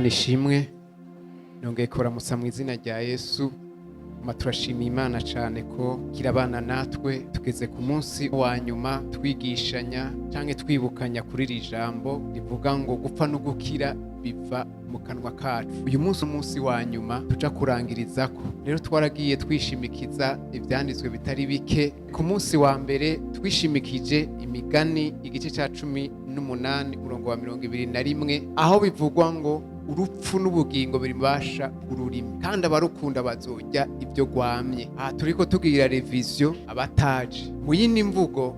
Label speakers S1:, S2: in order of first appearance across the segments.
S1: Imana ishimwe nongeye kuramutsa mu izina rya Yesu. Turashimiye Imana cyane ko kirabana natwe tugeze ku munsi wa nyuma twigishanya canke twibukanya kuri iri jambo rivuga ngo gupfa no gukira biva mu kanwa kacu. Uyu munsi wa nyuma tuja kurangirizako. Rero twaragiye twishimikiza ivyanditswe bitari bike. Ku munsi wa mbere twishimikije imigani igice ca 18 umurongo wa 21 aho bivugwa ngo urupfu n'ubugingo biribasha ururimi kandi abarukunda bazojya ibyo gwamye. Aha turiko tugira revision abataje. Mu yindi mvugo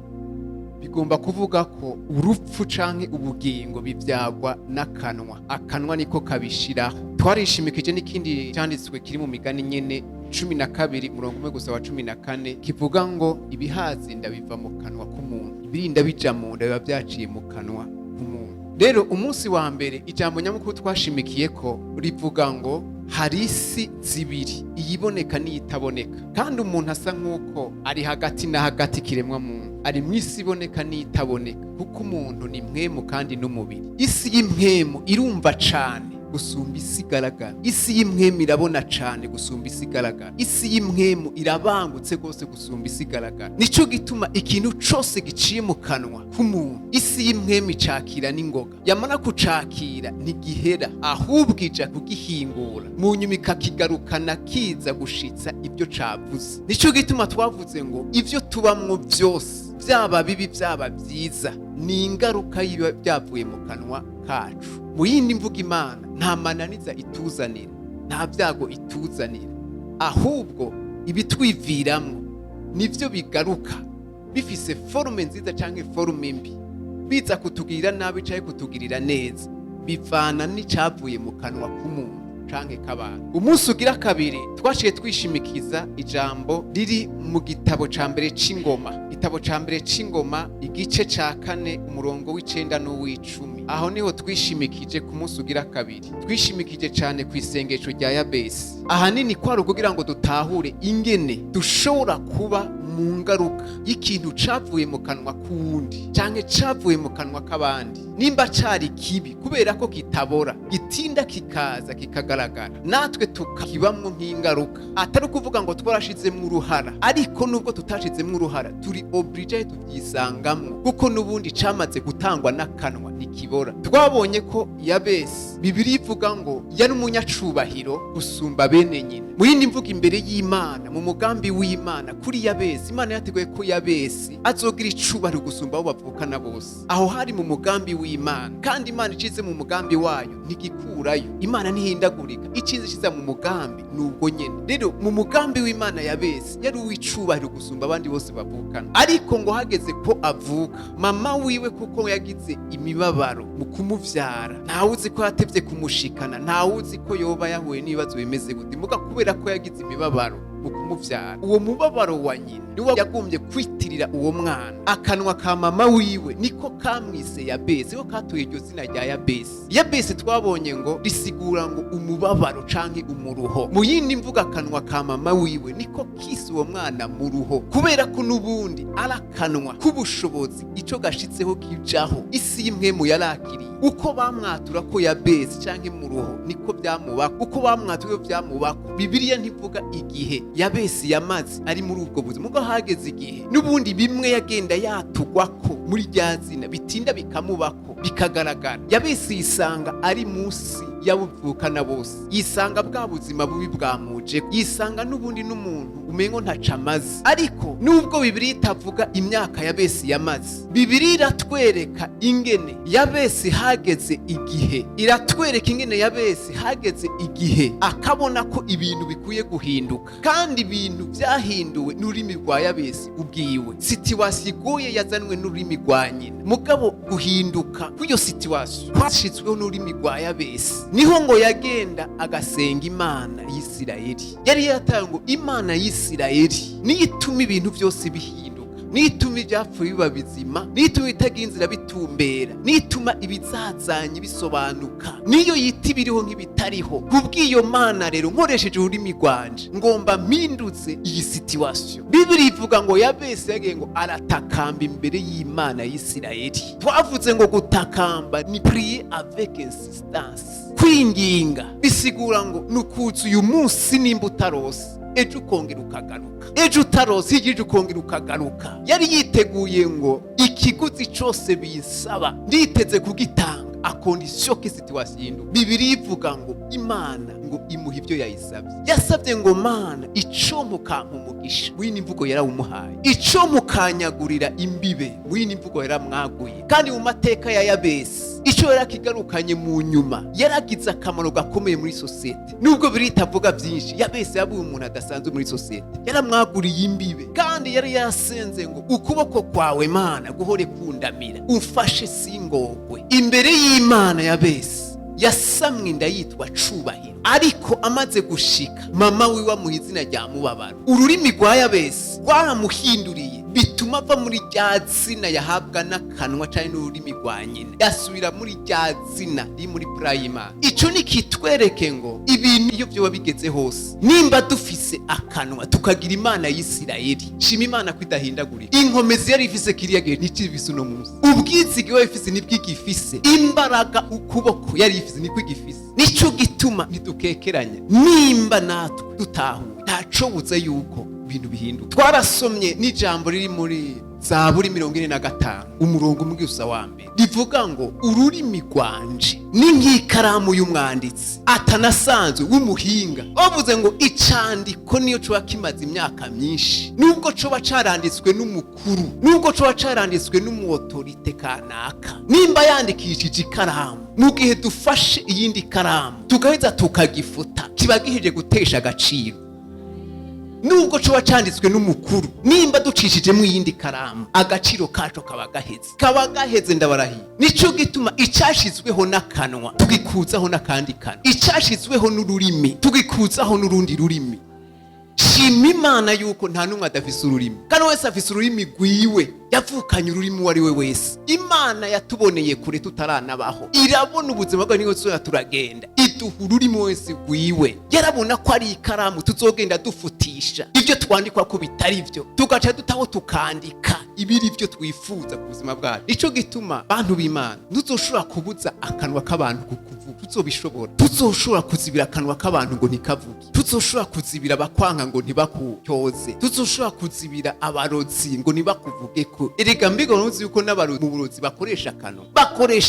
S1: bigomba kuvuga ko urupfu canke ubugingo bivyagwa n'akanwa. Akanwa niko kabishiraho. Twarishimikije n'ikindi cyanditswe kiri mu migani nyene 12 umurongo umwe gusa wa 14 kivuga ngo ibihazinda biva mu kanwa k'umuntu, ibirinda bija mu nda biba vyaciye mu kanwa k'umuntu. Rero umunsi wa mbere ijambo nyamukuru twashimikiye ko rivuga ngo hari isi zibiri, iyiboneka n'iyitaboneka, kandi umuntu asa nk'uko ari hagati na hagati kiremwa muntu, ari mu isi iboneka n'iyitaboneka, kuko umuntu ni mpwemu kandi n'umubiri. Isi y'impwemu irumva cane gusumba isi igaragara. Isi y'impwemu irabona cane gusumba isi igaragara. Isi y'impwemu irabangutse gose gusumba isi igaragara. Nico gituma ikintu cose giciye mu kanwa k'umuntu isi y'impwemu icakira n'ingoga, yamara kucakira ntigihera, ahubwo ija kugihingura, mu nyuma ikakigarukana kiza gushitsa ibyo cavuze. Nico gituma twavuze ngo ivyo tubamwo vyose, vyaba bibi vyaba vyiza, ni ingaruka y'ibiba byavuye mu kanwa kacu. Mu yindi mvuga Imana nta mananiza ituzanira, nta vyago ituzanira, ahubwo ibitwiviramwo nivyo bigaruka bifise forume nziza canke forume mbi, biza kutugirira nabi canke kutugirira neza, bivana n'icavuye mu kanwa k'umuntu canke k'abantu. Umunsi ugira kabiri twashiye twishimikiza ijambo riri mu gitabo ca mbere c'ingoma, igitabo ca mbere c'ingoma igice ca 4 umurongo w'9 n'uw'10. Aho niho twishimikije ku munsi ugira kabiri. Twishimikije cane ku isengesho rya Yabesi. Ahanini kwari ukugira ngo dutahure ingene dushobora kuba mu ngaruka y'ikintu cavuye mu kanwa k'uwundi canke cavuye mu kanwa k'abandi. Nimba cari kibi kubera ko kitabora, gitinda kikaza kikagaragara, natwe tukakibamwo nk'ingaruka. Atari ukuvuga ngo twarashizemwo uruhara, ariko nubwo tutashizemwo uruhara turi oblige tuvyisangamwo, kuko n'ubundi camaze gutangwa n'akanwa nikibora. Twabonye ko Yabesi Bibiliya ivuga ngo yari umunyacubahiro gusumba bene nyina. Mu yindi mvuga imbere y'Imana, mu mugambi w'Imana kuri Yabesi, Imana yateguye ko Yabesi azogira icubahiro gusumba abo bavukana bose. Aho hari mu mugambi w'Imana, kandi Imana icize mu mugambi wayo ntigikurayo. Imana ntihindagurika, icize ciza mu mugambi nubwo nyene. Rero mu mugambi w'Imana Yabesi yari uw'icubahiro gusumba abandi bose bavukana, ariko ngo hageze ko avuka, mama wiwe kuko yagize imibabaro mu kumuvyara, ntawuzi ko yatevye kumushikana, ntawuzi ko yoba yahuye n'ibibazo bimeze gute, muga kubera ko yagize imibabaro mu kumuvyara, uwo mubabaro wa nyina niwe yagombye kwitirira uwo mwana. Akanwa ka mama wiwe niko kamwise Yabesi, ko katuye iryo zina rya Yabesi. Yabesi twabonye ngo risigura ngo umubabaro canke umuruho. Mu yindi mvuga akanwa ka mama wiwe niko kise uwo mwana mu ruho, kubera ko n'ubundi arakanwa k'ubushobozi ico gashitseho kijaho. Isi y'impwemu yarakiriye uko bamwatura ko Yabesi canke mu ruho niko byamubako, uko bamwatura byamubako. Bibiliya ntivuga igihe Yabesi yamaze ari muri ubwo buzima, ubwo hageze igihe n'ubundi bimwe yagenda yatugwako muri rya zina bitinda bikamubako bikagaragara. Yabesi yisanga ari musi yabuvukana bose, yisanga bwa buzima bubi bwamuje, yisanga n'ubundi n'umuntu umengo ntaca amazi. Ariko nubwo Bibiliya itavuga imyaka Yabesi yamaze, Bibiliya iratwereka ingene Yabesi hageze igihe, iratwereka ingene Yabesi hageze igihe akabona ko ibintu bikwiye guhinduka, kandi ibintu vyahinduwe n'ururimi rwa Yabesi ubwiwe. Situation igoye yazanwe n'ururimi rwa nyina, mugabo guhinduka kw'iyo situation kwashitsweho n'ururimi rwa Yabesi. Niho ngo yagenda agasenga Imana y'Isirayeli. Yari yataye ngo Imana y'Isirayeli niyo ituma ibintu byose bihinduka, nituma ibyapfuye biba bizima, nituma ibitagira inzira bitumbera, nituma ibizazanye bisobanuka, niyo yita ibiriho nk'ibitariho. Kubw'iyo Mana rero nkoresheje ururimi rwanje ngomba mpindutse iyi situation. Bibiri ivuga ngo Yabesi yagiye ngo aratakamba imbere y'Imana y'Isirayeli. Twavuze ngo gutakamba ni prier avec insistance, kwinginga bisigura ngo nukuza uyu munsi nimba utarose ejo ukongera ukagaruka, ejo utarose higije ukongera ukagaruka. Yari yiteguye ngo ikiguzi cyose bisaba nditeze kugitanga akondisiyo k'isituwasiyo. Bibiri ivuga ngo Imana ngo imuha ibyo yayisabye. Yasabye ngo Mana ico mukampa umugisha, wini imvugo yarawumuhaye. Ico mukanyagurira imbibe, wini imvugo yaramwaguye. Kandi mu mateka ya Yabesi ico yarakigarukanye mu nyuma yaragize akamaro gakomeye muri sosiyete. Nubwo biritavuga byinshi, Yabesi yabuye umuntu adasanzwe muri sosiyete, yaramwaguriye imbibe. Kandi yari yasenze ngo ukuboko kwawe Mana guhore kundamira, umfashe singogwe. Imbere y'Imana Yabesi yasamwe inda yitwa Cubahiro, ariko amaze gushika mama wiwe amuha izina rya Mubabaro. Ururimi rwa Yabesi rwaramuhinduriye, bituma ava muri rya zina yahabwa n'akanwa cyane n'ururimi rwa nyina, yasubira muri rya zina riri muri prayima. Ico ni kitwereke ngo ibintu iyo byo bigeze hose, nimba dufise akanwa tukagira Imana y'Isirayeli, shima Imana kwidahindagurika. Inkomezi yari ifise kiriya gihe nticibise uno munsi, ubwizige yari ifise nibwigifise, imbaraga ukuboko yari ifise nikwigifise. Nico gituma ntidukekeranya, nimba natwe dutahuye ntaco buze yuko ibintu bihinduka. Twarasomye n'ijambo riri muri Zaburi 45 umurongo umwe gusa wa mbere, rivuga ngo ururimi rwanje ni nk'ikaramu y'umwanditsi atanasanzwe w'umuhinga. Bavuze ngo icandiko niyo coba kimaze imyaka myinshi, nubwo coba caranditswe n'umukuru, nubwo coba caranditswe n'umuautorite kanaka, nimba yandikishije ikaramu, mu gihe dufashe iyindi karamu tugaheza tukagifuta, kiba gihije gutesha agaciro. Nubwo coba canditswe n'umukuru, nimba ducishije mu yindi karamu, agaciro kaco kaba gaheze ndabarahiye. Nico gituma icashizweho n'akanwa tugikuzaho n'akandi kanwa, icashizweho n'ururimi tugikuzaho n'urundi rurimi. Shima Imana yuko nta numwe adafise ururimi, kandi wese afise ururimi rwiwe, yavukanye ururimi uwo ari we wese. Imana yatuboneye kure tutaranabaho, irabona ubuzima bwawe niho tuzoya turagenda, iduha ururimi wese rwiwe. Yarabona ko ari ikaramu tuzogenda dufutisha ibyo twandikwa ko bitari byo, tugaca dutaho tukandika ibiri byo twifuza ku buzima bwacu. Nico gituma bantu b'Imana tuzoshobora kubuza akanwa k'abantu kukuvuga, tuzobishobora. Tuzoshobora kuzibira akanwa k'abantu ngo ntikavuge, tuzoshobora kuzibira abakwanka ngo ntibakutyoze, tuzoshobora kuzibira abarozi ngo ntibakuvuge ko. Erega mbigo nuzi yuko n'abarozi mu burozi bakoresha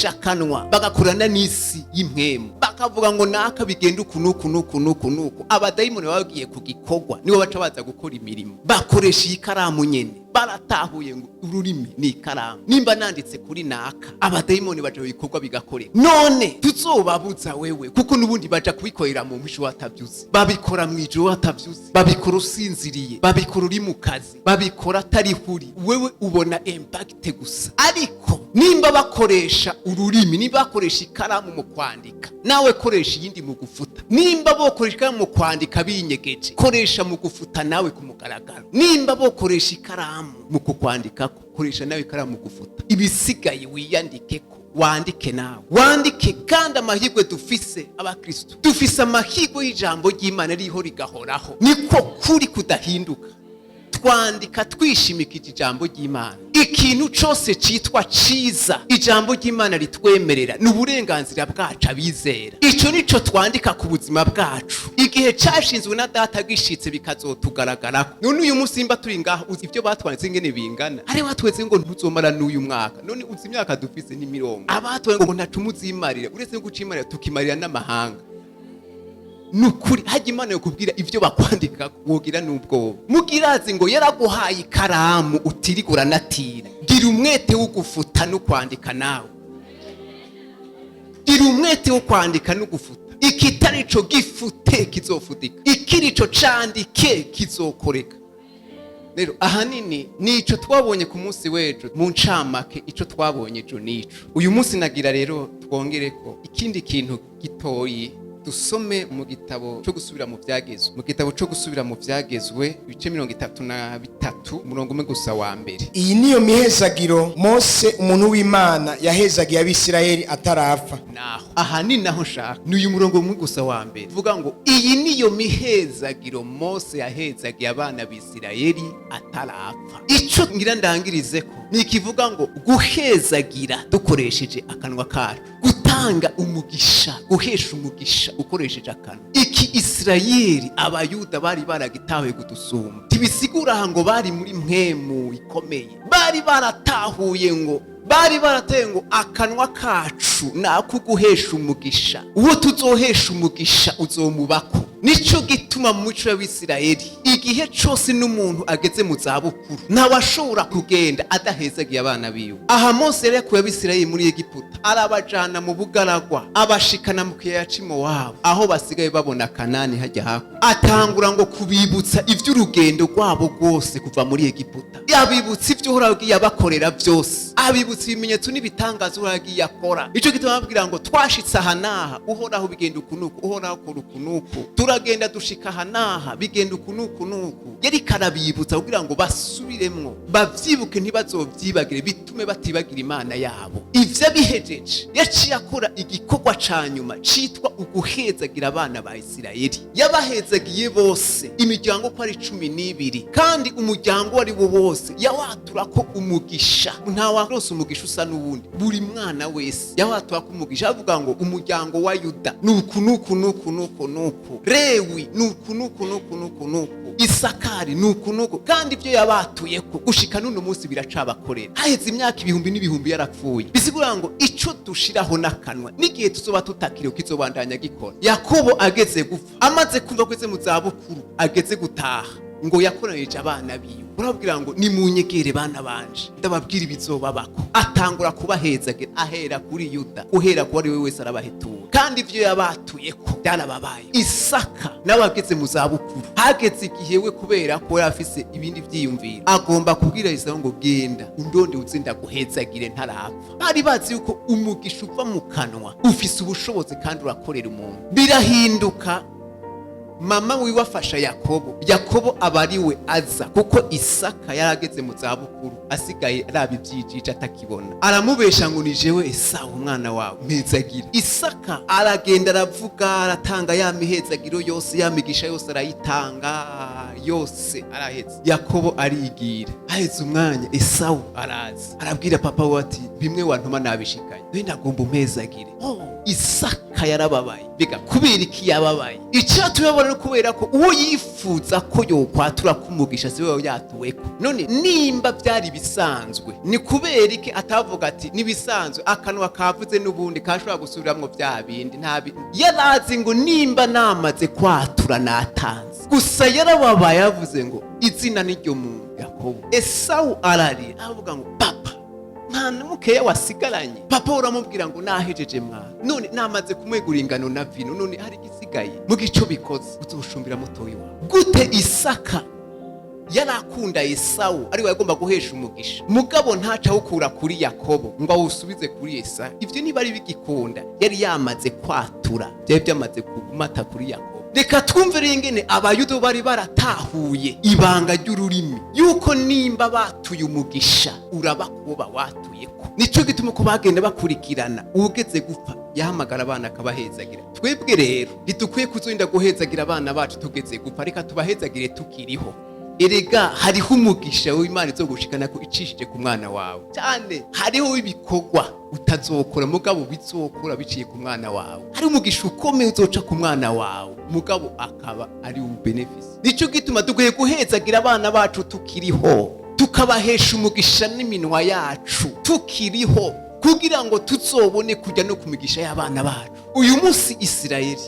S1: akanwa, bagakorana n'isi y'impwemu, bakavuga ngo naka bigenda uku. Abadayimoni bagiye kugikorwa nibo baca baza gukora imirimo, bakoresha ikaramu nyene. Baratahuye ngo ururimi ni ikaramu, nimba nanditse kuri naka, abadayimoni baje bikorwa bigakoreka. None tuzobabuza wewe, kuko nubundi baja kubikorera mu mwisho watavyuze, babikora mwijoro watavyuze, babikora usinziriye, babikora uri mu kazi, babikora atari huri, wewe ubona impact gusa. Ariko nimba bakoresha ururimi, nimba bakoresha ikaramu mu kwandika, nawe koresha iyindi mu gufuta. Nimba bokoresha ikaramu mu kwandika binyegeje, koresha mu gufuta nawe ku mugaragaro. Nimba bokoresha ikaramu mu kukwandika, koresha nawe ikaramu mu gufuta. Ibisigaye wiyandikeko, wandike nawe, wandike. Kandi amahirwe dufise abakristo, dufise amahirwe y'ijambo ry'Imana riho rigahoraho, niko kuri kudahinduka. Twandika twishimikije ijambo ry'Imana. Ikintu cyose citwa ciza, ijambo ry'Imana ritwemerera, n'uburenganzira bwacu abizera. Ico nico twandika ku buzima bwacu. Igihe cashinzwe na data gishitse bikazotugaragara. None uyu munsi imba turi ngaho, uzi ibyo batwanditse ngene bingana. Ari watweze ngo ntuzomara n'uyu mwaka, none uzi imyaka dufise ni 100. Abatwe ngo ntacumuzimarira, uretse gucimarira tukimarira n'amahanga. Nukuri haje Imana yo kubwira ivyo bakwandika wogira n'ubwoba. Mugirazi ngo yaraguhaye ikaramu utirigura natira, gira umwete wo gufuta no kwandika nawe. Gira umwete wo kwandika no gufuta. Ikitarico gifute kizofutika, ikirico candike kizokoreka. Rero ahanini nico twabonye ku munsi wejo, mu ncamake ico twabonye ejo nico. Uyu munsi nagira rero twongereko ikindi kintu gitoyi dusome mu gitabo cyo gusubira mu byagezwe, mu gitabo cyo gusubira mu byagezwe ibice 33 umurongo umwe gusa wa mbere.
S2: Iyi niyo mihezagiro Mose umuntu w'Imana yahezagiye Abisirayeli atarapfa.
S1: Naho aha ni naho nshaka ni uyu murongo umwe gusa wa mbere vuga ngo iyi niyo mihezagiro Mose yahezagiye abana b'Isirayeli atarapfa. Ico ngira ndangirize ko ni kivuga ngo guhezagira dukoresheje akanwa kacu, gutanga umugisha, guhesha umugisha ukoresheje akanwa. Iki Isirayeli abayuda bari baragitawe gudusumba, tibisigura ngo bari muri mpwemu ikomeye, bari baratahuye ngo akanwa kacu nako guhesha umugisha, uwo tuzohesha umugisha uzomubako. Nico gituma mu muco w'Isirayeli igihe cyose n'umuntu ageze mu zabukuru ntawashobora kugenda adahezagiye abana biwe. Aha Mose yari yakuye Abisirayeli muri Egiputa, arabajana mu bugaragwa, abashikana mu kiyaya c'Imowabu, aho basigaye babona Kanani hajya hakurya. Atangura ngo kubibutsa ivy'urugendo rwabo rwose kuva muri Egiputa, abibutsa ivyo Uhoraho yabakorera byose, abibutsa ibimenyetso n'ibitangazo Uhoraho yakora. Ico gituma babwira ngo twashitse aha naha, Uhoraho bigenda ukunuku, Uhoraho akora ukunuku, turagenda dushika aha naha bigenda ukunuku. Yari karabibutsa kugira ngo basubiremwo, bavyibuke ntibazovyibagire, bitume batibagira Imana yabo. Ivyo bihejeje yaciye akora igikorwa ca nyuma citwa uguhezagira abana ba Isirayeli. Yabahezagiye bose, imiryango ko ari 12, kandi umuryango wari wo wose yawatura ko umugisha. Nta warose umugisha usa n'uwundi, buri mwana wese yawatura ko umugisha. Avuga ngo umuryango wa Yuda nuku, Lewi nuku, Isakari nuku, kandi ibyo yabatuye ko gushika n'uno munsi biracabakorera. Haheze imyaka ibihumbi n'ibihumbi yarapfuye. Bisigura ngo ico dushiraho n'akanwa n'igihe tuzoba tutakiriho kizobandanya gikora. Yakobo ageze gupfa, amaze kumva kweze mu zabukuru, ageze gutaha, ngo yakoranije abana biwe, urabwira ngo nimunyegere bana banje ndababwira ibizobabako. Atangura kubahezagira ahera kuri Yuda, uhera ku wari we wese arabahetura, kandi ivyo yabatuye ko byarababaye. Isaka nawe ageze mu zabukuru, hageze igihe we kubera ko yarafise ibindi vyiyumviro, agomba kubwira Isaka ngo genda undonde uzinda guhezagire ntarapfa. Bari bazi yuko umugisha uva mu kanwa ufise ubushobozi kandi urakorera umuntu. Birahinduka, mama wiwe afasha Yakobo abariwe aza, kuko Isaka yarageze mu zabukuru, asigaye arabi byijije atakibona. Aramubesha ngo ni jewe Esau umwana wawe mpezagira. Isaka aragenda aravuga, aratanga ya mihezagiro yose, ya migisha yose arayitanga yose, araheze. Yakobo arigira, aheze umwanya Esau araza, arabwira papa we ati bimwe wantuma nabishikanye, none agomba umpezagire. Isaka yarababaye. Biga kubera iki yababaye? Icyo tubabona no kubera ko uwo yifuza ko yokwatura kumugisha siwe yatuweko. None nimba byari bisanzwe, ni kubera iki atavuga ati nibisanzwe, akanwa kavuze n'ubundi kashobora gusubiramwo bya bindi ntabi. Yarazi ngo nimba namaze kwatura natanze. Gusa yarababaye, yavuze ngo izina n'iryo muntu Yakobo. Esau arari avuga ngo papa mwana mukeya wasigaranye. Papa uramubwira ngo nahejeje mwana, none namaze kumwegura ingano na vino, none hari gisigaye. Mu gico bikoze uzoshumbira mutoyi wawe. Gute Isaka yarakunda Esau ari we yagomba guhesha umugisha, mugabo ntaca ukura kuri Yakobo ngo awusubize kuri Esau. Ivyo niba ari bigikunda, yari yamaze kwatura, byari byamaze kumata kuri Yakobo. Reka twumvire ingene abayuda bari baratahuye ibanga ry'ururimi, yuko nimba batuye umugisha urabakuba watuyeko. Nico gituma ko bagenda bakurikirana, ugeze gupfa yahamagara abana akabahezagira. Twebwe rero bitukwiye kuzorinda guhezagira abana bacu tugeze gupfa, reka tubahezagire tukiriho. Erega hariho umugisha w'Imana izogushikana ko icishije ku mwana wawe. Cyane hariho ibikorwa utazokora mugabo bizokora biciye ku mwana wawe. Hari umugisha ukomeye uzoca ku mwana wawe, mugabo akaba ari benefisi. Nico gituma dugoye guhezagira abana bacu tukiriho, tukabahesha umugisha n'iminwa yacu tukiriho, kugira ngo tuzobone kujya no kumigisha y'abana bacu. Uyu munsi Isirayeli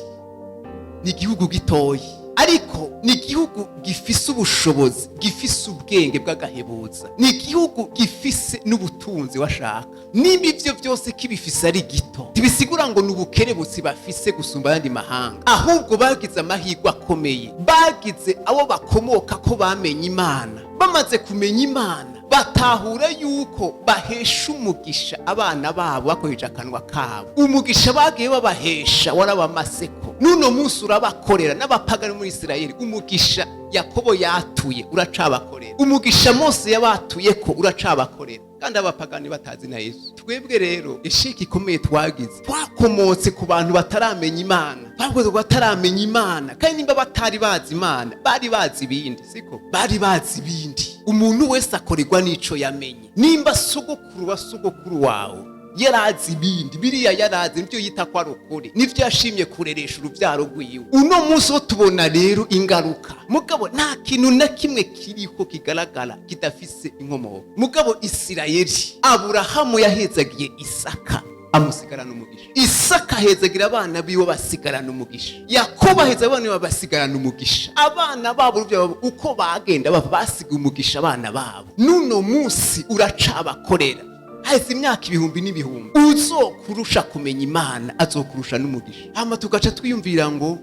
S1: ni igihugu gitoyi, ariko ni igihugu gifise ubushobozi, gifise ubwenge bw'agahebuza, ni igihugu gifise n'ubutunzi washaka. Nimba ivyo byose kibifise ari gito, tibisigura ngo n'ubukerebutsi bafise gusumba ayandi mahanga, ahubwo bagize amahirwe akomeye, bagize abo bakomoka ko bamenye Imana. Bamaze kumenya Imana batahura yuko bahesha umugisha abana babo bakoresheje akanwa kabo. Umugisha bagiye babahesha warabamaseko, nuno munsi urabakorera. N'abapagani muri Isirayeli umugisha Yakobo yatuye uracabakorera, umugisha Mose yabatuye ko uracabakorera, kandi abapagani batazi na Yesu. Twebwe rero ishiki ikomeye twagize, twakomotse ku bantu bataramenya Imana, bavuze ko bataramenya Imana, kandi nimba batari bazi Imana bari bazi ibindi, siko bari bazi ibindi. Umuntu wese akorerwa n'ico yamenye. Nimba sogokuru wa sogokuru wawe yarazi ibindi, biriya yarazi nivyo yita ko ari ukuri, nivyo yashimye kureresha uruvyaro rwiwe. Uno munsi wo tubona rero ingaruka. Mugabo nta kintu na kimwe kiriko kigaragara kidafise inkomoko. Mugabo Isirayeli, Aburahamu yahezagiye Isaka amusigarana umugisha. Isaka ahezagira abana biwe basigarana umugisha. Yakobo aheza abana biwe basigarana umugisha. Abana babo uko bagenda basiga umugisha abana babo. Nuno munsi uracabakorera. Haheze imyaka ibihumbi n'ibihumbi. Uzokurusha kumenya Imana azokurusha n'umugisha. Hama tugaca twiyumvira ngo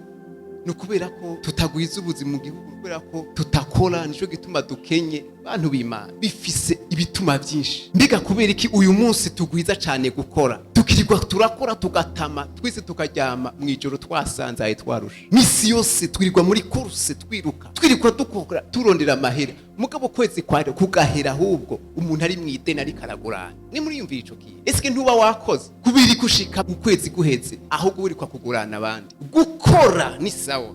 S1: nukubera ko tutagwiza ubuzima mu gihugu, kubera ko tutakora, nico gituma dukenye. Bantu b'Imana bifise ibituma byinshi. Mbega kubera iki uyu munsi tugwiza cyane gukora, tukirirwa turakora tugatama, twese tukaryama mu ijoro twasanzaye twarusha. Misi yose twirirwa muri course, twirirwa dukora turondera amahera. Mugabo kwezi kwari kugahera, ahubwo umuntu ari mu ideni ari karagurana. Ni muri yumvira ico kiye, eske ntuba wakoze kubiri kushika ukwezi guheze, ahubwo uri kwa kugurana abandi. Gukora ni sawa,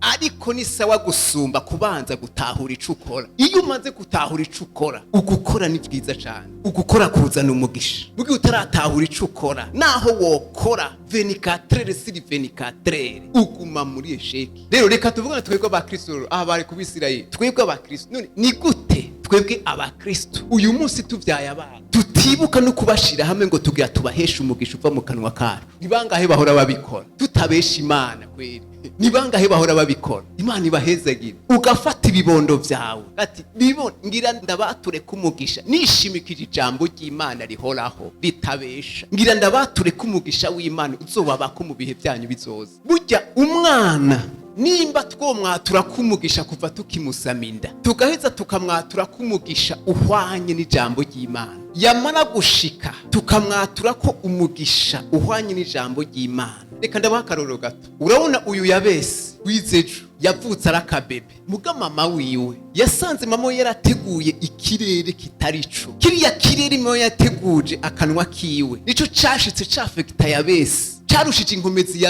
S1: ariko ni sawa gusumba kubanza gutahura ico ukora. Iyo umaze gutahura ico ukora, ugukora ni bwiza cyane. Ugukora kuzana umugisha. Mugihe utaratahura ico ukora, naho wokora 24 sur 24 uguma muri esheki. Rero reka tuvugana twebwe abakristo, bari ku Bisirayeli, twebwe abakristo. None ni gute twebwe abakristo uyu munsi tuvyaye abana tutibuka no kubashira hamwe ngo tugira tubahesha umugisha uva mu kanwa kacu? Nibangahe bahora babikora tutabesha Imana kweri? Nibangahe bahora babikora? Imana ibahezagira. Ugafata ibibondo vyawe ati bibondo ngira ndabature kumugisha, nishimikije ijambo ry'Imana rihoraho ritabesha. Ngira ndabature kumugisha w'Imana uzobabako mu bihe byanyu bizoza. Burya umwana nimba twomwatura kumugisha kuva tukimusaminda, tugaheza tukamwatura kumugisha uhwanye n'ijambo ry'Imana, yamara gushika tukamwatura ko umugisha uhwanye n'ijambo ry'Imana. Reka ndabaha akarorero gato. Urabona uyu Yabesi wizejo yavutse arakabebe, muga mama wiwe yasanze mama yarateguye ikirere kitarico. Kiriya kirere mama yateguje akanwa kiwe nico cashitse cafekita Yabesi, carushije inkomezi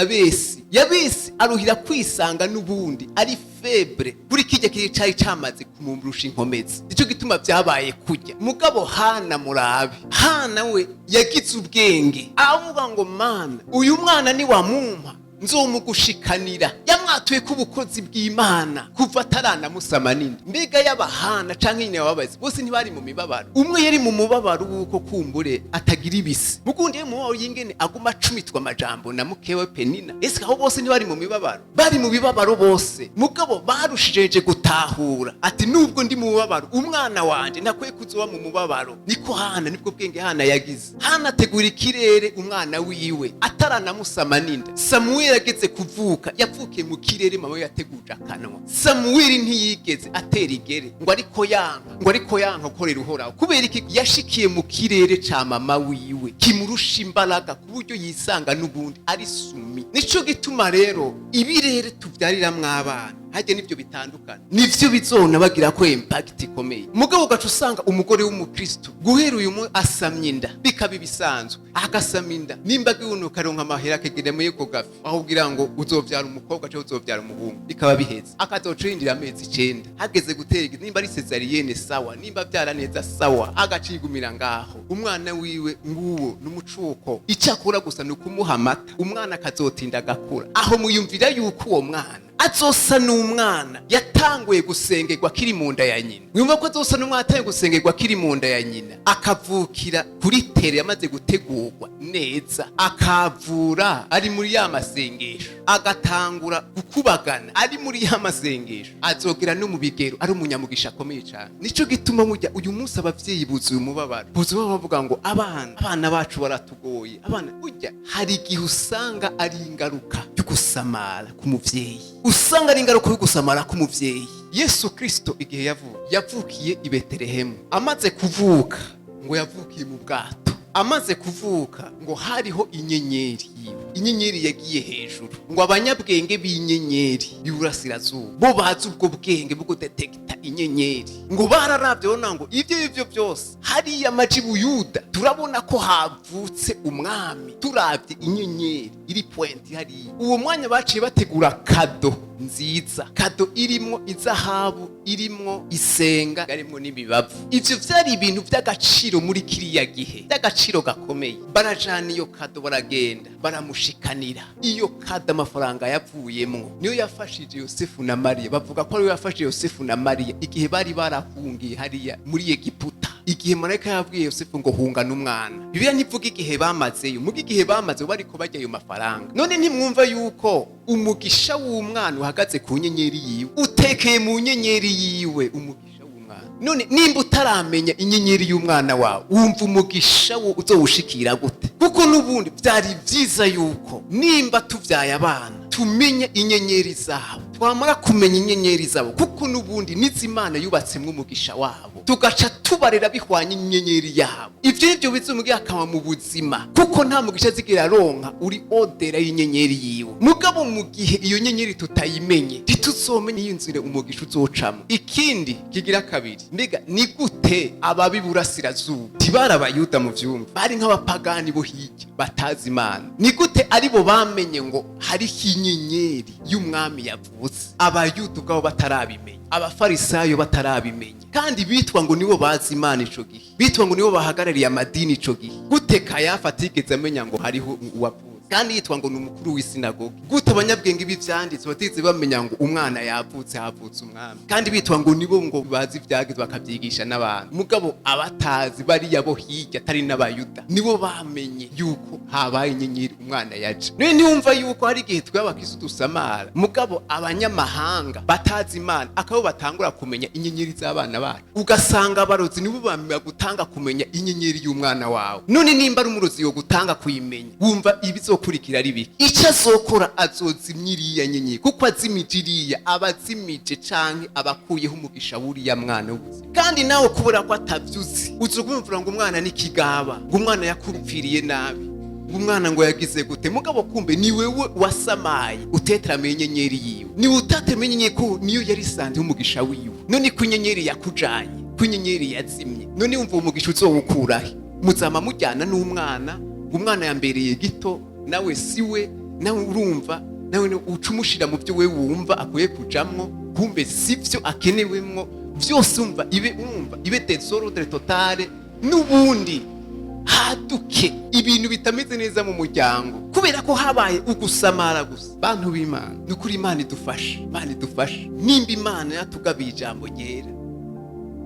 S1: Yabesi aruhira kwisanga n'ubundi ari febre. Buri kijya kiri cari camaze kumumurusha inkomezi, nico gituma vyabaye kurya. Mugabo Hana murabe, Hana we yagize ubwenge, avuga ngo Mana uyu mwana ni wamumpa nzomugushikanira. Yamwatuye ku bukozi bw'Imana kuva ataranamusama ninde. Mbega y'abahana canke nyine wabazi bose ntibari mu mibabaro. Umwe yari mu mubabaro wuko kumbure atagira ibisi, mugundi ye mu yingene aguma acumitwa amajambo na mukewe Penina. Ese aho bose ntibari mu mibabaro? Bari mu bibabaro bose, mugabo barushijeje gutahura ati nubwo ndi mu mubabaro umwana wanje nakwiye kuzoba mu mubabaro. Niko Hana, nibwo bwenge Hana yagize. Hana ategura ikirere umwana wiwe ataranamusama ninde. Samuel yageze kuvuka, yapfukiye mu kirere mama yateguje akanwa. Samuel ntiyigeze atera igere ngo ariko yanka korera uhoraho, kubera iki yashikiye mu kirere ca mama wiwe kimurusha imbaraga ku buryo yisanga n'ubundi ari sumi. Nico gituma rero ibirere tuvyariramwo abana hajye nivyo bitandukana, nivyo bizona bagira ko impact ikomeye. Mugabo gacu usanga umugore w'umukristo guhera uyu mu asamye inda bikaba bisanzwe, agasamye inda nimba gihunuka ronka amahera kegene mu yego gafi, aho ugira ngo uzovyara umukobwa cyo uzovyara umuhungu, bikaba biheze. Akazocindira amezi 9 hageze gutega, nimba ari cesarienne sawa, nimba vyara neza sawa, agacigumira ngaho. Umwana wiwe nguwo n'umucuko, icyakura gusa nukumuha amata, umwana akazotinda gakura. Aho muyumvira yuko uwo mwana azosa n'umwana yatanguye gusengerwa kiri mu nda ya nyina. Mwumva ko azosa n'umwana yatanguye gusengerwa kiri mu nda ya nyina, akavukira kuri tere yamaze gutegurwa neza, akavura ari muri ya masengesho, agatangura gukubagana ari muri ya masengesho, azogera no mu bigero ari umunyamugisha akomeye cyane. Nico gituma mujya uyu munsi abavyeyi buzuye umubabaro, buzuye bavuga ngo abana bacu baratugoye. Abana burya hari igihe usanga ari ingaruka yo gusamara ku muvyeyi, usanga ari ingaruka yo gusamara ku muvyeyi. Yesu Kristo igihe yavukiye i Betelehemu. Amaze kuvuka ngo yavukiye mu bwato. Amaze kuvuka ngo hariho inyenyeri yagiye hejuru, ngo abanyabwenge b'inyenyeri y'uburasirazuba bo bazi ubwo bwenge bwo gudetekita inyenyeri, ngo bararavye bona ngo ivyo byose hariya amaji Buyuda turabona ko havutse umwami. Turavye inyenyeri iri point hariya, uwo mwanya baciye bategura kado nziza, kado irimwo izahabu, irimwo isenga, irimwo n'imibavu. Ivyo vyari ibintu vy'agaciro muri kiriya gihe, vy'agaciro gakomeye. Barajana iyo kado, baragenda baramushikanira. Iyo kado amafaranga yavuyemwo niyo yafashije Yosefu na Mariya. Bavuga ko ariyo yafashije Yosefu na Mariya igihe bari barahungiye hariya muri Egiputa. Igihe marayika yabwiye Yosefu ngo hunga n'umwana, Bibiliya ntivuga igihe bamazeyo, muga igihe bamaze bariko barya ayo mafaranga. None ntimwumva yuko umugisha w'umwana uhagaze ku nyenyeri yiwe, utekeye mu nyenyeri yiwe umugisha w'umwana. None nimba utaramenya inyenyeri y'umwana wawe, wumva umugisha wo uzowushikira gute? Kuko n'ubundi byari byiza yuko nimba tuvyaye abana tumenye inyenyeri zabo, twamara kumenya inyenyeri zabo, kuko n'ubundi n'izimana yubatsemwe umugisha wabo, tugaca tubarera bihwanye inyenyeri yabo. Ivyo bizumugiye akama mu buzima, kuko nta mugisha zigira ronka uri odera y'inyenyeri yiwe. Mugabo mu gihe iyo nyenyeri tutayimenye, ntituzomenya inzira umugisha uzocamo. Ikindi kigira kabiri, mbega ni gute ababi burasirazuba tibara abayuda mu vyumba, bari nk'abapagani bo hirya batazi Imana, ni gute aribo bamenye ngo hari inyenyeri y'umwami yavutse? Abayuda ubwabo batarabimenya, abafarisayo batarabimenya, kandi bitwa ngo nibo bazi Imana ico gihe, bitwa ngo nibo bahagarariye amadini ico gihe. Gute Kayafa atigeze amenya ngo hariho uwavutse, kandi yitwa ngo ni umukuru w'isinagogi? Gute abanyabwenge b'ivyanditse batigeze bamenya ngo umwana havutse umwami, kandi bitwa ngo nibo ngo bazi ivyagezwe bakavyigisha n'abantu? Mugabo abatazi bariya bo hirya atari n'abayuda nibo bamenye yuko habaye inyenyeri umwana yaje. None niwumva yuko hari igihe twabakristo dusamara, mugabo abanyamahanga batazi Imana akabo batangura kumenya inyenyeri z'abana bacu, ugasanga abarozi nibo bamenya gutanga kumenya inyenyeri y'umwana wawe. None nimba ari umurozi yo gutanga kuyimenya, wumva ibizokurikira ari biki? Icyo azokora azozimya iriya nyenyeri, kuko azimije iriya abazimije canke abakuyeho umugisha w'uriya mwana w'ubuzima. Kandi nawe kubura ko atavyuzi, uzokumvura ngo umwana ni kigaba, ngo umwana yakupfiriye nabi, umwana ngo yagize gute. Mugabo kumbe ni wewe wasamaye utetramenye inyenyeri yiwe, ni utatemenye ko niyo yari sanze umugisha wiwe. None ko inyenyeri yakujanye, ko inyenyeri yazimye, none wumva umugisha uzowukurahe? Muzama mujyana n'umwana, umwana yambereye gito, nawe siwe, nawe urumva, nawe ucumushira mu byo we wumva akwiye kujamwo, kumbe sivyo akenewemwo vyose. Umva ibe desordre totale, n'ubundi haduke ibintu bitameze neza mu muryango, kubera ko habaye ugusamara gusa. Bantu b'Imana, nukuri Imana idufashe. Nimba Imana yatugabiye ijambo ryera,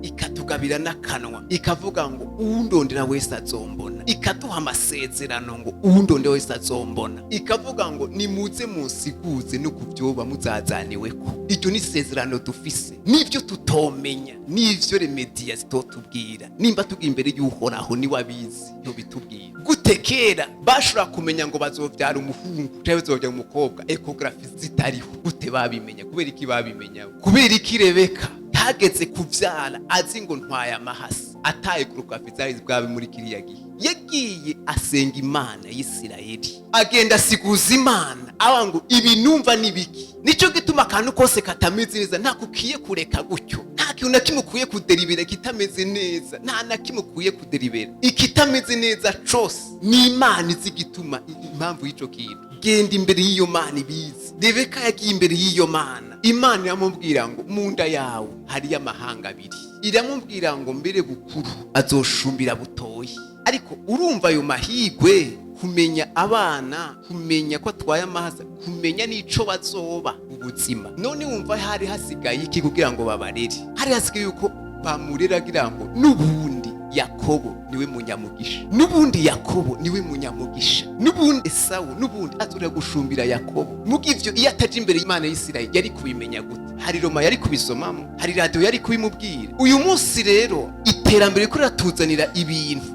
S1: ikatugabira n'akanwa, ikavuga ngo uwundondera wese azombona, ikaduha amasezerano ngo uwundondera wese azombona, ikavuga ngo nimuze musiguze no kuvyoba muzazaniweko. Iryo ni isezerano dufise, n'ivyo tutomenya, n'ivyo remediya zitotubwira. Nimba tugiye imbere y'Uhoraho ni wabizi yo bitubwira. Gute kera bashobora kumenya ngo bazovyara umuhungu cyangwa bazovyara umukobwa, ecography zitariho? Gute babimenya? Kubera iki babimenya? Kubera iki Rebeka hageze kuvyara azi ngo ntwaye amahasi, ataye ecography zari bwabe muri kiriya gihe? Yagiye asenga Imana y'Isirayeli, agenda asiguza Imana aba ngo ibi numva nibiki. Nico gituma akantu kose katameze neza nta kukiye kureka gutyo, nta kintu na kimwe kuye kuderibera kitameze neza, nta na kimwe kuye kuderibera. Ikitameze neza cose ni Imana izi gituma impamvu y'ico kintu. Genda imbere y'iyo Mana ibizi. Rebeka yagiye imbere y'iyo Mana, Imana iramubwira ngo mu nda yawe hari amahanga abiri, iramubwira ngo mbere bukuru azoshumbira butoyi. Ariko urumva ayo mahigwe, kumenya abana, kumenya ko atwaye amahasa, kumenya n'ico bazoba ubuzima. None wumva hari hasigaye iki kugira ngo babarere? Hari hasigaye yuko bamurera kugira ngo n'ubundi Yakobo niwe munyamugisha, n'ubundi Yakobo niwe munyamugisha, n'ubundi Esawu n'ubundi azura gushumbira Yakobo. Muga ivyo iyo ataje imbere y'Imana y'Isirayeli yari kubimenya gute? Hari Roma yari kubisomamo, hari radio yari kubimubwira. Uyu munsi rero iterambere riko ratuzanira ibintu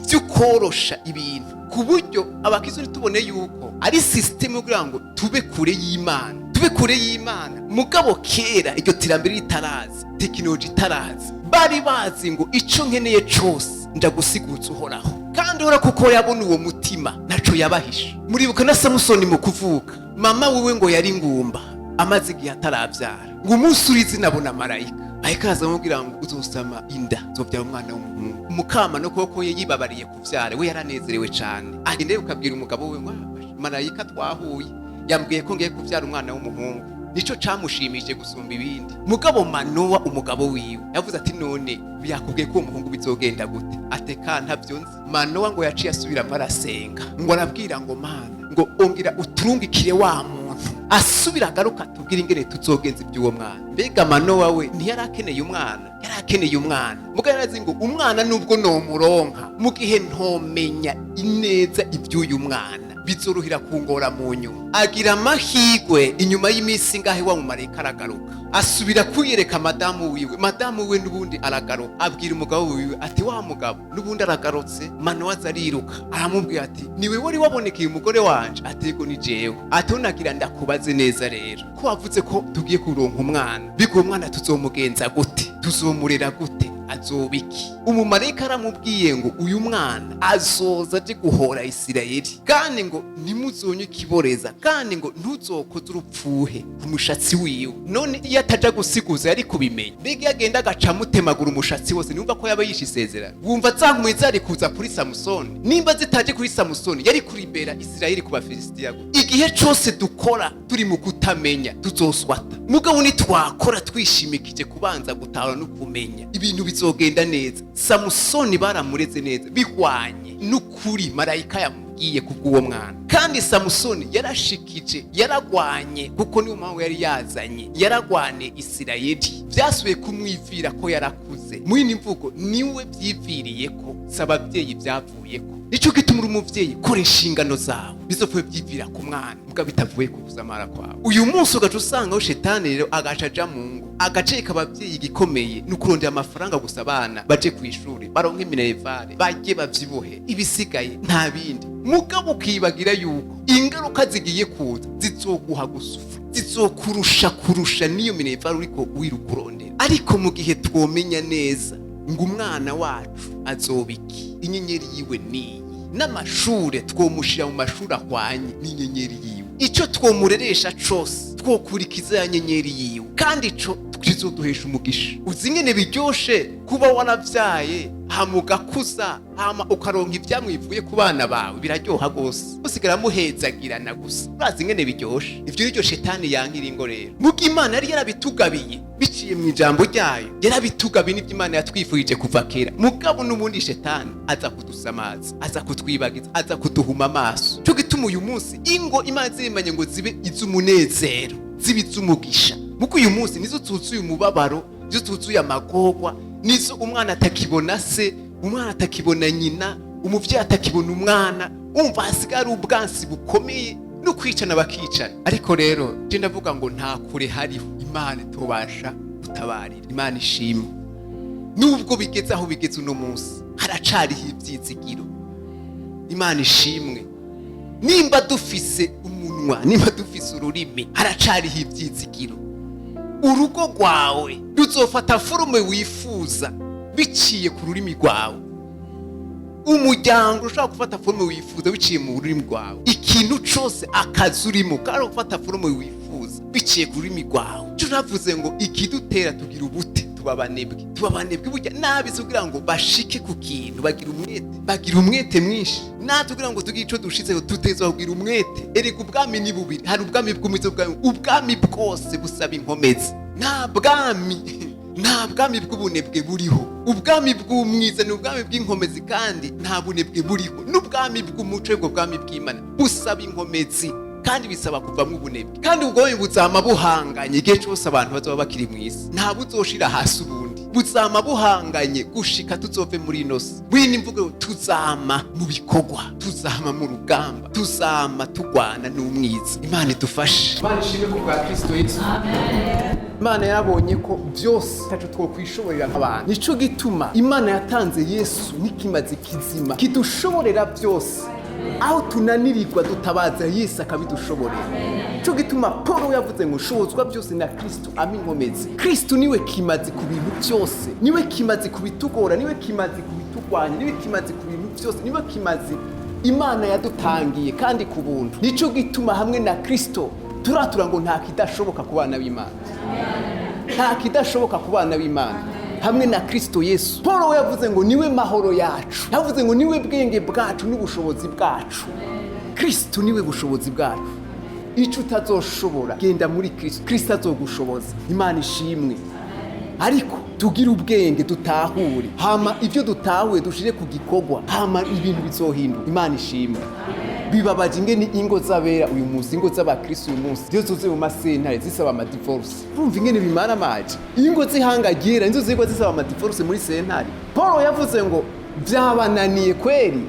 S1: vy'ukorosha ibintu, ku buryo abakristo tubone yuko ari system kugira ngo tube kure y'Imana,
S3: ntube kure y'Imana. Mugabo kera iryo terambere ritaraza, tekinoloji itaraza, bari bazi ngo ico nkeneye cose ndagusigutsa Uhoraho, kandi ora kuko yabona uwo mutima naco yabahisha. Muribuka na Samusoni mu kuvuka, mama wiwe ngo yari ngumba amaze igihe ataravyara, ngo umunsi urizi nabona marayika ayikaza amubwira ngo uzosama inda zovyara umwana w'umuhungu. Mukama no koko ye yibabariye kuvyara, we yaranezerewe cane. Agende ukabwira umugabo we ngo marayika twahuye yambwiye ko ngiye kuvyara umwana w'umuhungu, nico camushimije gusumba ibindi. Mugabo Manowa umugabo wiwe yavuze ati none byakubwiye ko umuhungu bizogenda gute? Ateka ntavyo nzi. Manowa ngo yaciye asubira marasenga, ngo arabwira ngo Mana ngo ongira uturungikire wa muntu asubira agaruka tubwira ingene tuzogenza iby'uwo mwana. Mbega Manowa we ntiyarakeneye umwana, yarakeneye umwana. Muga yarazi ngo umwana nubwo nomuronka mu gihe ntomenya ineza iby'uyu mwana bizoruhira kungora mu nyuma. Agira amahigwe inyuma y'imisi ngahe wa mumareka aragaruka, asubira kwiyereka madamu wiwe. Madamu we nubundi aragaruka, abwira umugabo wiwe ati wa mugabo nubundi aragarutse. Manowa azariruka aramubwira ati niwe wari wabonekeye umugore wanje? Atego ni jewe. Atonagira ndakubaze neza rero, ko wavuze ko tugiye kuronka umwana, bigo umwana tuzomugenza gute? Tuzomurera gute? Azobiki? Umumareka aramubwiye ngo uyu mwana azoza aje guhora Isirayeli, kandi ngo ntimuzonye ikiboreza, kandi ngo ntuzokoze urupfuhe ku mushatsi wiwe. None iyo ataja gusiguza yari kubimenya. Mbega yagenda agaca mutemagura umushatsi wose, numva ko yaba yishe isezerano. Wumva zankumwe zari kuza kuri Samusoni, nimba zitaje kuri Samusoni yari kuribera Isirayeli ku Bafilisitiya. Igihe cose dukora turi mu kutamenya tuzoswata. Mugabo nitwakora twishimikije kubanza gutahura no kumenya, ibintu bizogenda neza. Samusoni baramureze neza bihwanye n'ukuri marayika yamubwiye kubw'uwo mwana. Kandi Samusoni yarashikije, yaragwanye, kuko niyo mpamvu yari yazanye, yaragwane Isirayeli. Vyasubiye kumwivira ko yarakuze. Mwini mvugo niwe byiviriye ko, s'abavyeyi byavuyeko. Nico gituma uri umuvyeyi, kora inshingano zawe, bizopfuye byivira ku mwana muga bitavuye ku kuzamara kwawe. Uyu munsi ugaca usangaho shetani rero agaca aja mu ngo, agaceka abavyeyi gikomeye n'ukurondera amafaranga gusa abana baje ku ishuri baronke minerevare bajye bavyibohe, ibisigaye nta bindi. Mugabo ukibagira yuko ingaruka zigiye kuza zizoguha gusufa, zizokurusha niyo minerevare uriko wirukurondera. Ariko mu gihe twomenya neza ngo umwana wacu azobiki, inyenyeri yiwe niyi, n'amashure twomushira mu mashuri ahwanye n'inyenyeri yiwe. Ico twomureresha cose twokurikiza ya nyenyeri yiwe, kandi ico kizoduhesha umugisha. Uzi ingene biryoshe kuba waravyaye hama ugakuza, hama ukaronka ivyamwivuye ku bana bawe, biraryoha gose. Usigara muhezagirana gusa, urazi ingene biryoshe. Ivyo niryo shetani yankira ingo rero. Muga Imana yari yarabitugabiye biciye mu ijambo ryayo, yarabitugabiye n'ivyo Imana yatwifurije kuva kera. Mugabo n'ubundi shetani aza kudusamaza, aza kutwibagiza, aza kuduhuma amaso. Cyo gituma uyu munsi ingo Imana zimanye ngo zibe iz'umunezero, zibe iz'umugisha. Muko uyu munsi nizo tuzuye umubabaro, nizo tuzuye amagorwa, nizo umwana atakibona se, umwana atakibona nyina, umuvyeyi atakibona umwana. Umva hasigara ubwansi bukomeye no kwicana bakicana. Ariko rero je ndavuga ngo nta kure hariho Imana tubasha gutabarira. Imana ishimwe. Nubwo bigeze aho bigeze uno munsi, haracariho ivyizigiro. Imana ishimwe. Nimba dufise umunwa, nimba dufise ururimi, haracariho ivyizigiro. Urugo rwawe ruzofata forume wifuza biciye ku rurimi rwawe. Umuryango ushobora gufata forume wifuza biciye mu rurimi rwawe. Ikintu cose, akazi urimo karo gufata forume wifuza biciye ku rurimi rwawe. Cyo navuze ngo ikidutera tugira ubute, tubabanebwe burya nabi kugira ngo bashike ku kintu, bagira umwete mwinshi. Natugira ngo tugira ico dushizeho tuteza kugira umwete. Erega ubwami ni bubiri, hari ubwami bw'umuze, ubwami bwose busaba inkomezi. Nta bwami bw'ubunebwe buriho. Ubwami bw'umwiza ni ubwami bw'inkomezi, kandi nta bunebwe buriho. N'ubwami bw'umuco bwo bwami bw'Imana busaba inkomezi, kandi bisaba kuvamwo ubunebwe. Kandi ubwo buzama buhanganye igihe cyose abantu bazaba bakiri mu isi, nta buzoshira hasi ubundi. Buzama buhanganye gushika tuzove muri ino si. Bwini mvugo tuzama mu bikorwa, tuzama mu rugamba, tuzama tugwana n'umwiza. Imana idufashe. Imana ishimwe ku bwa Kristo Yesu. Amen. Imana yabonye ko byose taco twokwishoborera nk'abantu. Nico gituma Imana yatanze Yesu n'ikimazi kizima kidushoborera byose. aho tunanirirwa dutabaza Yesu akabidushoborera. Cyo gituma Paulo yavuze ngo shobozwa byose na Kristo aminkomezi. Kristo niwe kimazi ku bintu byose, niwe kimazi ku bitugora, niwe kimazi ku bitugwanya, niwe kimazi ku bintu byose, niwe kimazi Imana yadutangiye kandi ku buntu. Nico gituma hamwe na Kristo turatura ngo nta kidashoboka ku bana b'Imana, nta kidashoboka ku bana b'Imana hamwe na Kristo Yesu. Paulo yavuze ngo niwe mahoro yacu, yavuze ngo niwe bwenge bwacu n'ubushobozi bwacu. Kristo niwe bushobozi bwacu. Icyo utazoshobora genda muri Kristo, Kristo azogushoboza. Imana ishimwe. Ariko tugira ubwenge dutahure, hama ibyo dutahuye dushire ku gikorwa, hama ibintu bizohinduka. Imana ishimwe. Bibabaje ingene ingo z'abera uyu munsi, ingo z'abakristo uyu munsi iyo zuzuye mu masentare zisaba amadivorce. Urumva ingene bimara amaje, ingo zihangagera inzo zigwa zisaba amadivorce muri sentare. Paulo yavuze ngo byabananiye kweri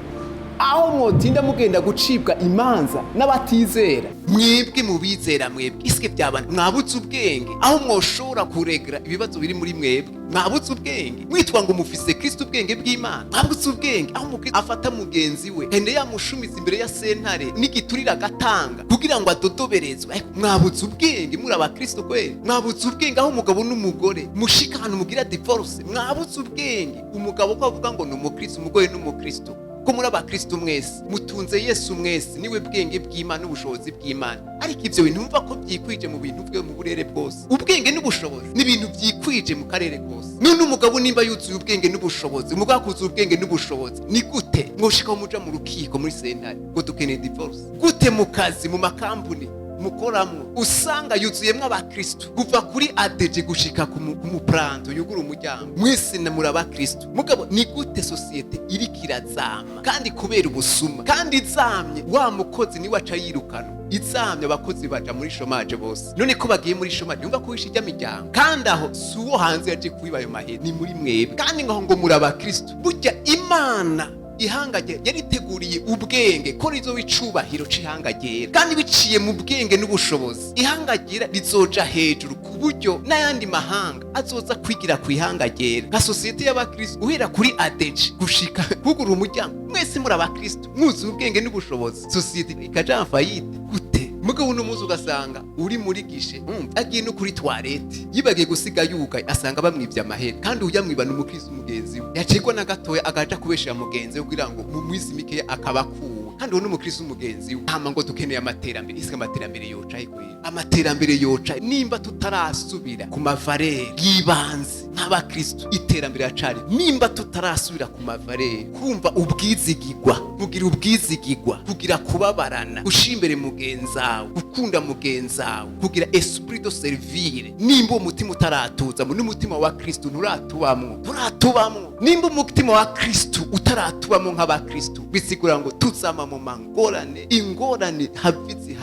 S3: aho mwotinda mugenda gucibwa imanza n'abatizera. Mwebwe mubizera mwebwe isike byabana mwabutse ubwenge aho mwoshobora kuregera ibibazo biri muri mwebwe. Mwabutse ubwenge mwitwa ngo mufise Kristo ubwenge bw'Imana. Mwabutse ubwenge aho mukristo afata mugenzi we ende yamushumiza imbere ya sentare n'igiturira agatanga kugira ngo adodoberezwe. Mwabutse ubwenge muri abakristo kweli. Mwabutse ubwenge aho umugabo n'umugore mushikana mugira divorce. Mwabutse ubwenge umugabo ko avuga ngo ni umukristo, umugore n'umukristo, ko muri abakristo mwese mutunze Yesu mwese niwe bwenge bw'Imana n'ubushobozi bw'Imana. Ariko ivyo bintu mva ko byikwije mu bintu bwe mu burere bwose. Ubwenge n'ubushobozi ni ibintu byikwije mu karere kose. None umugabo nimba yuzuye ubwenge n'ubushobozi, umugabo akuzuye ubwenge n'ubushobozi, ni gute mwoshika muja mu rukiko muri sentare ngo dukeneye divorce? Gute mu kazi mu makambuni mukoramo usanga yuzuyemwo abakristo kuva kuri ADG gushika ku mupranto yugura umuryango mwese na muri abakristo. Mugabo ni gute societe iri kirazama kandi kubera ubusuma, kandi izamye wa mukozi ni waca yirukana, izamye abakozi baja muri chômage bose. None ko bagiye muri chômage umva ko wisha imiryango, kandi aho suwo hanze yaje kubiba ayo mahera ni muri mwebwe. Kandi ngaho ngo muri abakristo burya Imana ihangagera yariteguriye ubwenge ko rizo wicubahiro c'ihangagera, kandi biciye mu bwenge n'ubushobozi ihangagera rizoja hejuru ku buryo n'ayandi mahanga azoza kwigira ku ihangagera. Nka societe y'abakristo uhera kuri ADG gushika kugura umuryango mwese muri abakristo mwuzuye ubwenge n'ubushobozi, societe ikaja fayite gute? Mugabo uno muzi ugasanga uri muri gishe agiye no kuri toilette yibagiye gusiga yugaye, asanga bamwivye amahera, kandi uyamwiba n'umukristo mugenzi we yacikwa na gatoya agaja kubeshera mugenzi we kugira ngo mu mwisi mike akabakuwe, kandi uwo n'umukristo mugenzi we. Hama ngo dukeneye amaterambere, isika amaterambere yoca ikwira, amaterambere yoca nimba tutarasubira ku mavarere yibanze nk'abakristo. Iterambere yacari nimba tutarasubira ku mavarere, kumva ubwizigirwa, kugira ubwizigirwa, kugira kubabarana, gushimbere mugenzawe, gukunda mugenzawe, kugira esprit de servir. Nimba umutima utaratuzamo n'umutima wa Kristo nturatubamwo, nimba umutima wa Kristo utaratubamwo nk'abakristo, bisigura ngo tuzama mu mangorane, ingorane havizi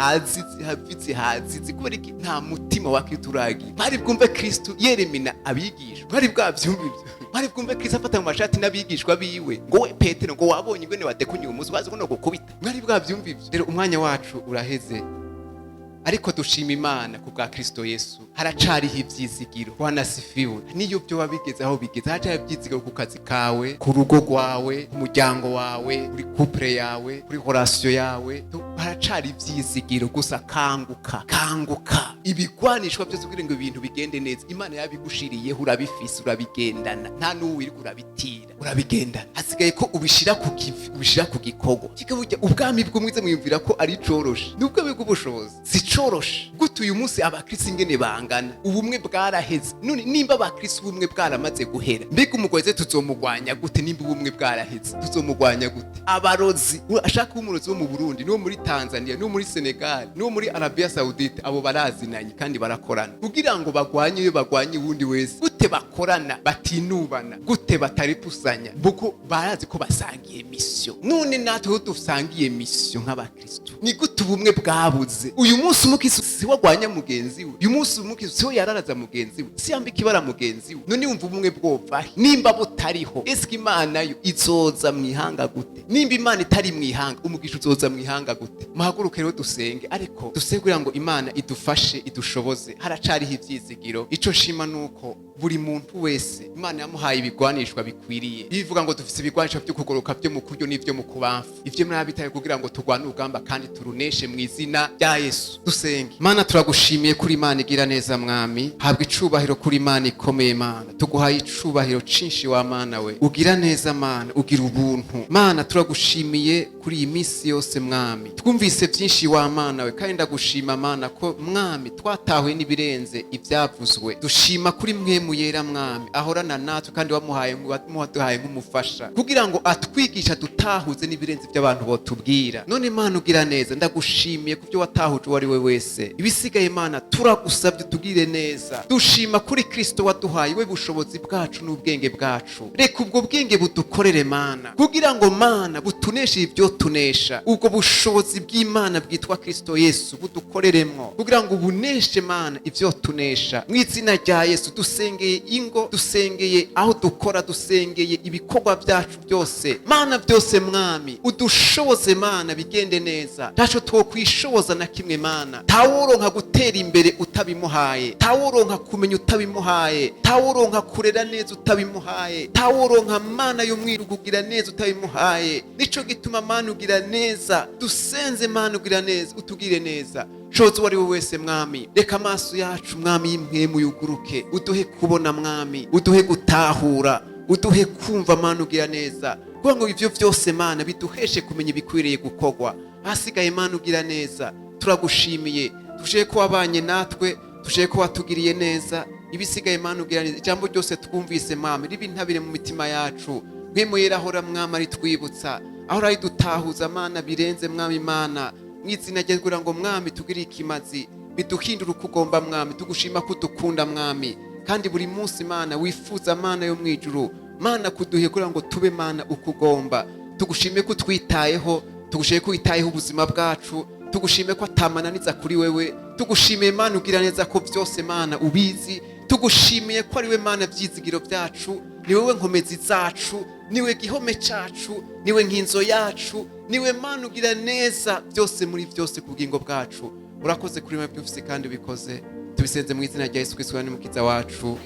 S3: hazizi kubera iki nta mutima wa Kristo uragi. Bari bwumve Kristo yeremina abigishwa, bari bwavyumva ivyo, bari bwumve Kristo afata mu mashati n'abigishwa biwe ngo we Petero ngo wabonye ingene wadekunye umunsi bazi ko no gukubita. Bari bwavyumva ivyo. Rero umwanya wacu uraheze, ariko dushima Imana ku bwa Kristo Yesu haracariho ivyizigiro. Bwana sifiwe. Niyo byo wabigeze aho bigeze, haracariho ivyizigiro ku kazi kawe, ku rugo rwawe, ku muryango wawe, kuri couple yawe, kuri relation yawe, haracari ivyizigiro. Gusa kanguka ibigwanishwa byose kugira ngo ibintu bigende neza. Imana yabigushiriyeho, urabifise, urabigendana, nta n'uwiri kurabitira, urabigendana. Hasigaye ko ubishira ku kivi, ubishira ku gikorwa. Kikaburya ubwami bw'umwize mwiyumvira ko ari coroshe, nubwo bigubushobozi sicoroshe. Gute uyu munsi abakristo ingene bangana, ubumwe bwaraheze. None nimba abakristo ubumwe bwaramaze guhera, mbega umugweze tuzomugwanya gute? Nimba ubumwe bwaraheze tuzomugwanya gute? Abarozi ashaka umurozi wo mu Burundi, no muri Tanzania, no muri Senegal, no muri Arabia Saudite, abo barazinanye kandi barakorana kugira ngo bagwanye iyo bagwanye uwundi wese. Gute bakorana batinubana, gute bataripusanya, buko barazi ko basangiye mission. None natwe dusangiye mission nk'abakristo, ni gute ubumwe bwabuze? Uyu munsi umukristo si wagwanya mugenzi we, uyu munsi umukristo si yararaza mugenzi we, si yambika ibara mugenzi we. None wumva ubumwe bwova nimba butariho, eske Imana yo izoza mwihanga gute? Nimba Imana itari mwihanga, umugisha uzoza mwihanga gute? gute? Muhaguruke rero dusenge, ariko dusenge kugira ngo Imana idufashe idushoboze. Haracariho ivyizigiro. Ico nshima nuko buri muntu wese Imana yamuhaye ibigwanishwa bikwiriye. Bivuga ngo dufise ibigwanisho byo kugoroka byo mu kuryo n'ivyo mu kubamfu. Ivyo murabitaye kugira ngo turwane urugamba kandi turuneshe mu izina rya Yesu. Dusenge. Mana turagushimiye kuri Imana igira neza mwami. Habwa icubahiro kuri Imana ikomeye Mana. Tuguhaye icubahiro cinshi wa Mana we. Ugira neza Mana, ugira ubuntu. Mana turagushimiye kuri iyi minsi yose mwami. Twumvise byinshi wa Mana we, kandi ndagushima Mana ko mwami twatahuye n'ibirenze ibyavuzwe. Dushima kuri mwemu yera mwami ahorana natwe kandi wamuhaye nk'umufasha kugira ngo atwigisha dutahuze n'ibirenze by'abantu botubwira. None Mana ugira neza, ndagushimiye kubyo watahuje uwo ari we wese. Ibisigaye Mana turagusabye tugire neza. Dushima kuri Kristo waduhaye we bushobozi bwacu n'ubwenge bwacu. Reka ubwo bwenge budukorere Mana kugira ngo Mana butuneshe ibyo tunesha. Ubwo bushobozi bw'Imana bwitwa Kristo Yesu budukoreremwo kugira ngo buneshe Mana ibyo tunesha. Mu izina rya Yesu dusengeye ingo, dusengeye aho dukora, dusengeye ibikorwa byacu byose Mana, byose mwami udushoboze Mana bigende neza. Ntaco twokwishoboza na kimwe Mana. Taworonka gutera imbere utabimuhaye, taworonka kumenya utabimuhaye, taworonka kurera neza utabimuhaye, taworonka Mana yo mwiru kugira neza utabimuhaye. Nico gituma Mana ugira neza, dusenze Mana ugira neza, utugire neza. Shoza wari we wese mwami, reka amaso yacu mwami y'imwemu yuguruke, uduhe kubona mwami, uduhe gutahura, uduhe kumva Mana ugira neza, kugira ngo ivyo vyose Mana biduheshe kumenya ibikwiriye gukorwa. Hasigaye Mana ugira neza, turagushimiye, tusheye ko wabanye natwe, tusheye ko watugiriye neza. Ibisigaye Mana ugira neza, ijambo ryose twumvise mwami ribi ntabire mu mitima yacu. Mwemu yera ahora mwami ari twibutsa, ahora ari dutahuza Mana birenze mwami Mana. Mwizina rye kugira ngo mwami tugire ikimazi, biduhindura uko ugomba mwami. Tugushima ko dukunda mwami, kandi buri munsi Mana wifuza Mana yo mwijuru Mana kuduhe kugira ngo tube Mana uko ugomba. Tugushime ko twitayeho, tugushime ko witayeho ubuzima bwacu, tugushime ko atamananiza kuri wewe. Tugushime Mana ugira neza ko byose Mana ubizi. Tugushimiye ko ari we Mana byizigiro byacu, ni wewe nkomezi zacu, niwe gihome cacu, niwe nkinzo yacu, niwe Mana ugira neza byose muri byose ku bugingo bwacu. Urakoze kuri mwe byose kandi ubikoze, tubisenze mu izina rya Yesu Kristo n'umukiza wacu.